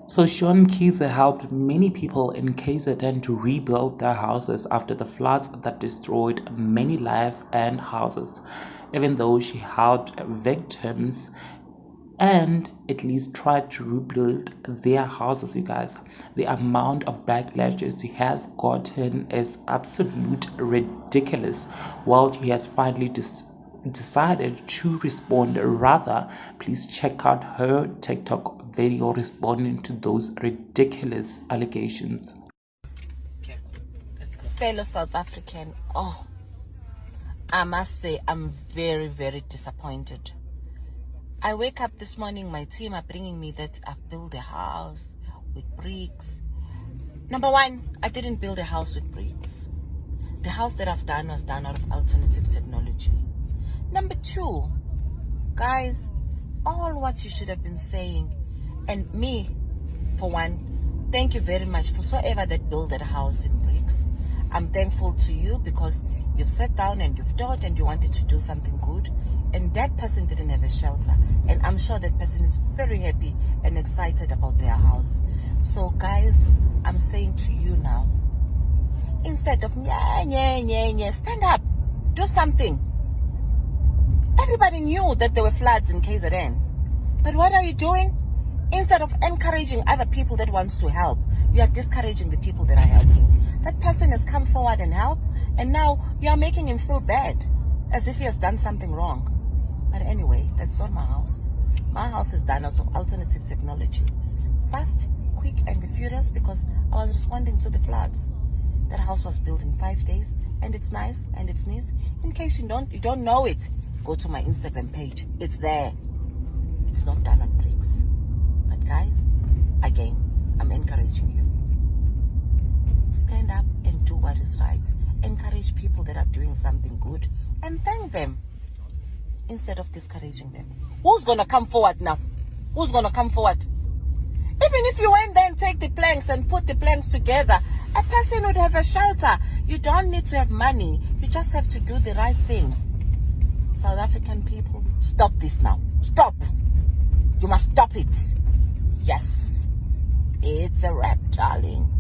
So Shawn MKHIZE helped many people in KZN to rebuild their houses after the floods that destroyed many lives and houses. Even though she helped victims and at least tried to rebuild their houses, you guys, the amount of backlashes he has gotten is absolute ridiculous. While he has finally decided to respond, rather, please check out her TikTok video responding to those ridiculous allegations. Fellow South African, oh, I must say I'm very, very disappointed. I wake up this morning, my team are bringing me that I've built a house with bricks. Number one, I didn't build a house with bricks. The house that I've done was done out of alternative technology. Number two, guys, all what you should have been saying, and me, for one, thank you very much for whoever that built that house in bricks. I'm thankful to you because you've sat down and you've thought and you wanted to do something good, and that person didn't have a shelter, and I'm sure that person is very happy and excited about their house. So guys, I'm saying to you now, instead of stand up, do something. Everybody knew that there were floods in KZN, but what are you doing? Instead of encouraging other people that wants to help, you are discouraging the people that are helping. That person has come forward and helped, and now you are making him feel bad, as if he has done something wrong. But anyway, that's not my house. My house is done out of alternative technology. Fast, quick, and furious, because I was responding to the floods. That house was built in 5 days, and it's nice and it's neat. In case you don't know it, go to my Instagram page. It's there. It's not done on bricks. But guys, again, I'm encouraging you. Stand up and do what is right. Encourage people that are doing something good and thank them instead of discouraging them. Who's gonna come forward now? Who's gonna come forward? Even if you went there and take the planks and put the planks together, a person would have a shelter. You don't need to have money. You just have to do the right thing. South African people, stop this now. Stop. You must stop it. Yes. It's a wrap, darling.